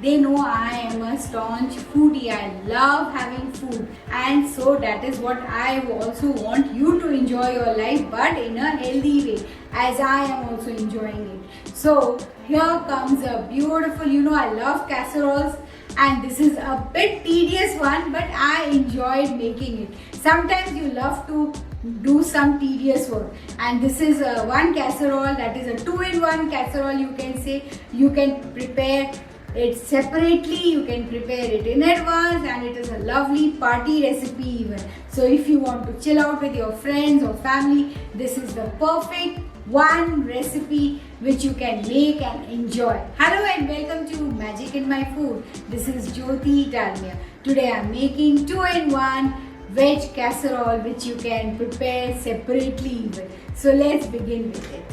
they know I am a staunch foodie. I love having food, and so that is what I also want you to enjoy your life, but in a healthy way, as I am also enjoying it. So here comes a beautiful, I love casseroles, and this is a bit tedious one, but I enjoyed making it. Sometimes you love to do some tedious work, and this is one casserole, that is a 2-in-1 casserole. You can say you can prepare it separately, you can prepare it in advance, and it is a lovely party recipe even. So if you want to chill out with your friends or family, this is the perfect one recipe which you can make and enjoy. Hello and welcome to Magic in My Food. This is Jyoti Dalmia. Today I am making 2-in-1 veg casserole which you can prepare separately even. So let's begin with it.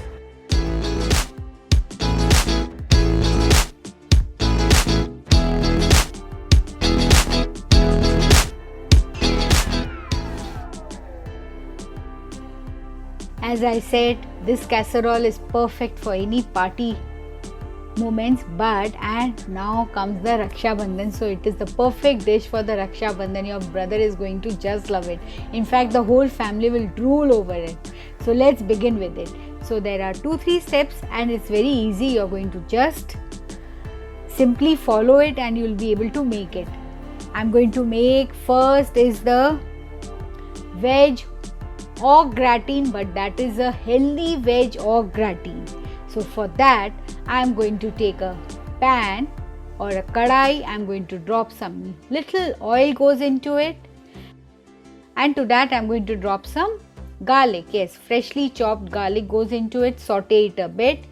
As I said, this casserole is perfect for any party moments, and now comes the Raksha Bandhan, so it is the perfect dish for the Raksha Bandhan. Your brother is going to just love it. In fact, the whole family will drool over it. So let's begin with it. So there are 2-3 steps and it's very easy. You're going to just simply follow it and you'll be able to make it. I'm going to make first is the veg au gratin, but that is a healthy veg au gratin. So for that, I am going to take a pan or a kadai. I am going to drop some little oil goes into it, and to that I am going to drop some garlic. Yes, freshly chopped garlic goes into it. Saute it a bit,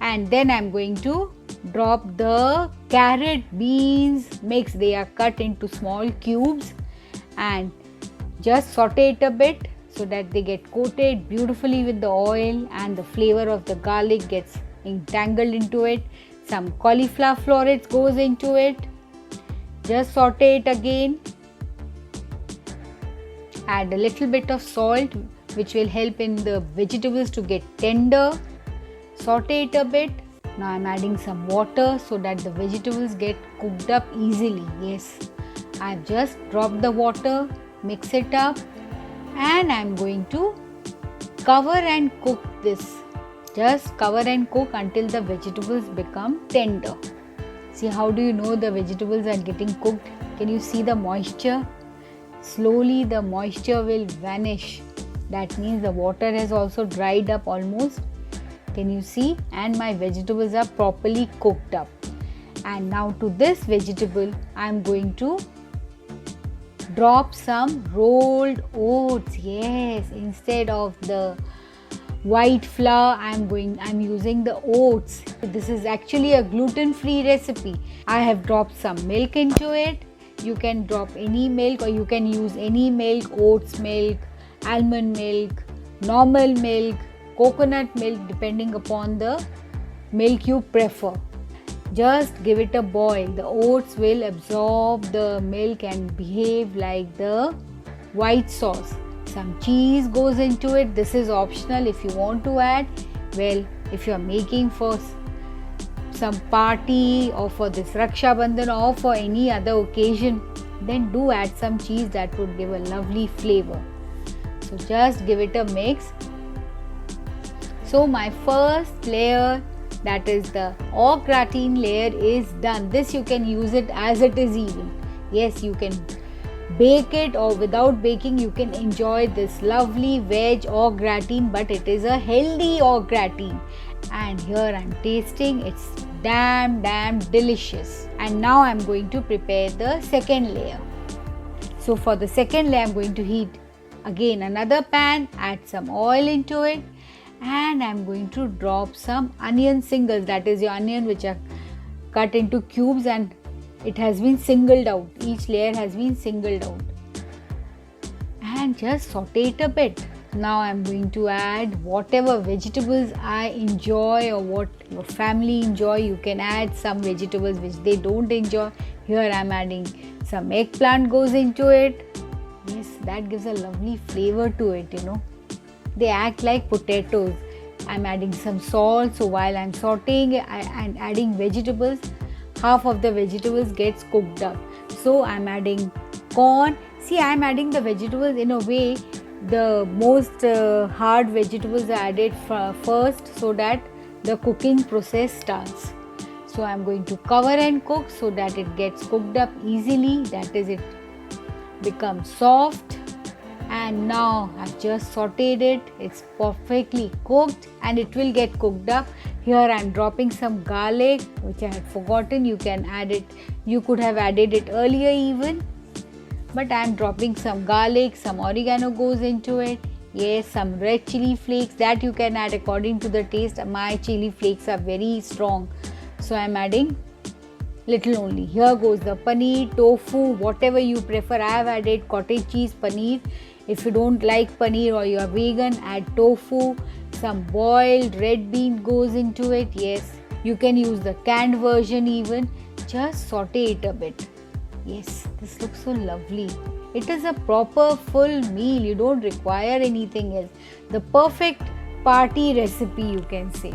and then I am going to drop the carrot beans mix. They are cut into small cubes, and just saute it a bit so that they get coated beautifully with the oil and the flavor of the garlic gets entangled into it. Some cauliflower florets goes into it. Just saute it again. Add a little bit of salt which will help in the vegetables to get tender. Saute it a bit. Now I am adding some water so that the vegetables get cooked up easily. Yes, I have just dropped the water, mix it up, and I am going to cover and cook this. Just cover and cook until the vegetables become tender. See, how do you know the vegetables are getting cooked? Can you see the moisture? Slowly the moisture will vanish. That means the water has also dried up almost. Can you see? And my vegetables are properly cooked up. And now to this vegetable, I am going to drop some rolled oats. Yes, instead of the white flour, I'm using the oats. This is actually a gluten-free recipe. I have dropped some milk into it. You can drop any milk or you can use any milk, oats milk, almond milk, normal milk, coconut milk, depending upon the milk you prefer. Just give it a boil. The oats will absorb the milk and behave like the white sauce. Some cheese goes into it. This is optional if you want to add. Well, if you are making for some party or for this Raksha Bandhan or for any other occasion, then do add some cheese. That would give a lovely flavor. So just give it a mix. So my first layer, that is the au gratin layer, is done. This you can use it as it is even. Yes, you can bake it or without baking you can enjoy this lovely veg au gratin, but it is a healthy au gratin. And here I am tasting, it's damn delicious. And now I am going to prepare the second layer. So for the second layer I am going to heat again another pan, add some oil into it, and I am going to drop some onion singles. That is your onion which are cut into cubes and it has been singled out. Each layer has been singled out. And just saute it a bit. Now I am going to add whatever vegetables I enjoy or what your family enjoy. You can add some vegetables which they don't enjoy. Here I am adding some eggplant goes into it. Yes, that gives a lovely flavor to it, They act like potatoes. I'm adding some salt. So while I'm sauteing and adding vegetables, half of the vegetables gets cooked up. So I'm adding corn. See, I'm adding the vegetables in a way the most hard vegetables are added first so that the cooking process starts. So I'm going to cover and cook so that it gets cooked up easily, that is, it becomes soft. And now I've just sauteed it, it's perfectly cooked and it will get cooked up. Here I'm dropping some garlic, which I had forgotten. You can add it, you could have added it earlier even, but I'm dropping some garlic, some oregano goes into it. Yes, some red chili flakes that you can add according to the taste. My chili flakes are very strong, so I'm adding little only. Here goes the paneer, tofu, whatever you prefer. I have added cottage cheese paneer. If you don't like paneer or you are vegan, add tofu. Some boiled red bean goes into it. Yes, you can use the canned version even. Just saute it a bit. Yes, this looks so lovely. It is a proper full meal. You don't require anything else. The perfect party recipe, you can say.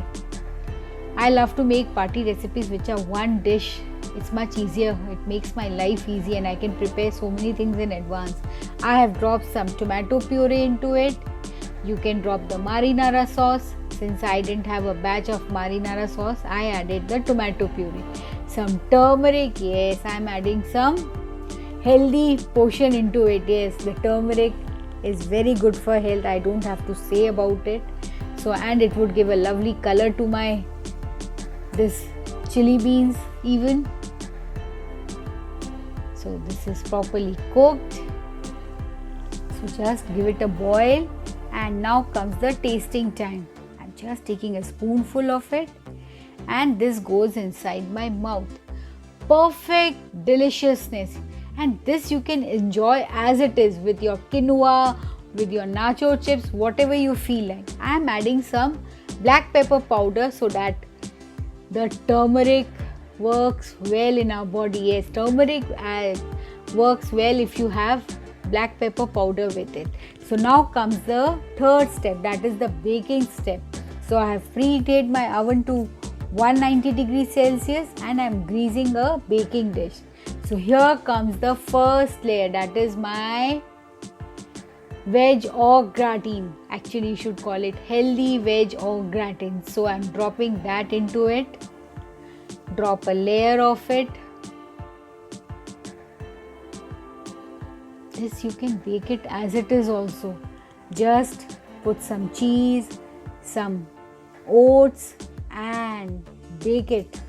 I love to make party recipes which are one dish. It's much easier. It makes my life easy and I can prepare so many things in advance. I have dropped some tomato puree into it. You can drop the marinara sauce. Since I didn't have a batch of marinara sauce, I added the tomato puree. Some turmeric. Yes, I'm adding some healthy portion into it. Yes, the turmeric is very good for health. I don't have to say about it. So, and it would give a lovely color to my this chili beans even. So this is properly cooked. So just give it a boil, and now comes the tasting time. I'm just taking a spoonful of it and this goes inside my mouth. Perfect deliciousness, and this you can enjoy as it is with your quinoa, with your nacho chips, whatever you feel like. I'm adding some black pepper powder so that the turmeric works well in our body. Yes, turmeric works well if you have black pepper powder with it. So now comes the third step, that is the baking step. So I have preheated my oven to 190 degrees Celsius and I'm greasing a baking dish. So here comes the first layer, that is my veg au gratin. Actually, you should call it healthy veg au gratin. So I'm dropping that into it. Drop a layer of it. This you can bake it as it is also. Just put some cheese, some oats and bake it.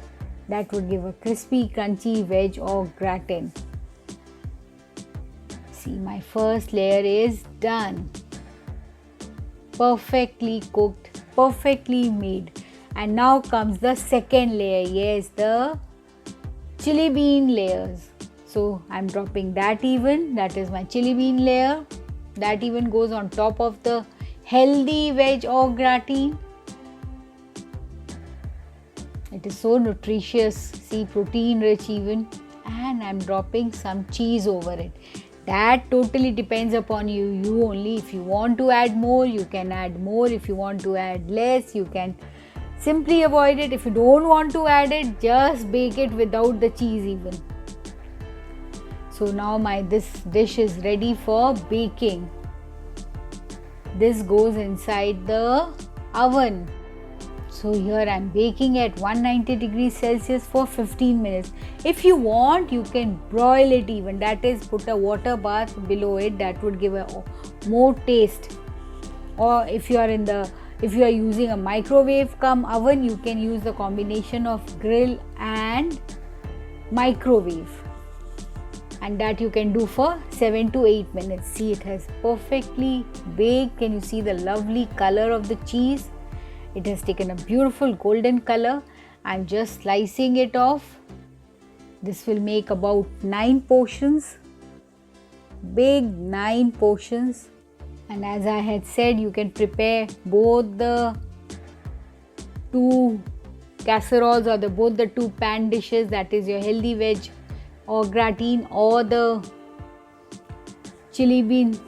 That would give a crispy, crunchy veg au gratin. See, my first layer is done. Perfectly cooked, perfectly made. And now comes the second layer. Yes, the chili bean layers. So I'm dropping that even. That is my chili bean layer. That even goes on top of the healthy veg au gratin. It is so nutritious. See, protein rich even. And I'm dropping some cheese over it. That totally depends upon you. You only. If you want to add more, you can add more. If you want to add less, you can simply avoid it. If you don't want to add it, just bake it without the cheese even. So now this dish is ready for baking. This goes inside the oven. So here I am baking at 190 degrees Celsius for 15 minutes. If you want, you can broil it even. That is, put a water bath below it. That would give a more taste. Or if you are using a microwave cum oven, you can use the combination of grill and microwave. And that you can do for 7 to 8 minutes. See, it has perfectly baked. Can you see the lovely color of the cheese? It has taken a beautiful golden color. I'm just slicing it off. This will make about 9 portions. Big 9 portions. And as I had said, you can prepare both the two casseroles or both the two pan dishes, that is your healthy veg au gratin or the chili bean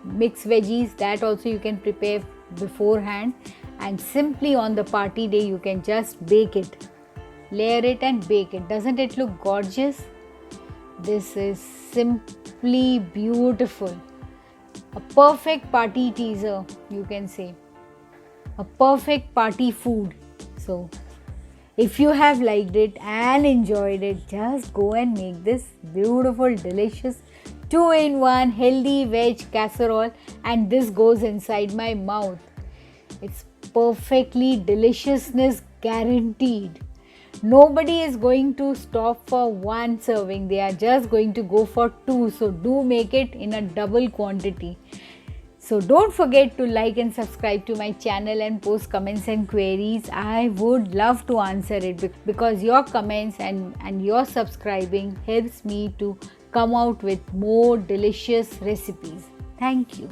mixed veggies. That also you can prepare beforehand, and simply on the party day you can just bake it. layer it and bake it. Doesn't it look gorgeous? This is simply beautiful. A perfect party teaser, you can say. A perfect party food. So, if you have liked it and enjoyed it, just go and make this beautiful, delicious 2-in-1 healthy veg casserole, and this goes inside my mouth. It's perfectly deliciousness guaranteed. Nobody is going to stop for one serving. They are just going to go for two. So do make it in a double quantity. So don't forget to like and subscribe to my channel and post comments and queries. I would love to answer it because your comments and your subscribing helps me to come out with more delicious recipes. Thank you.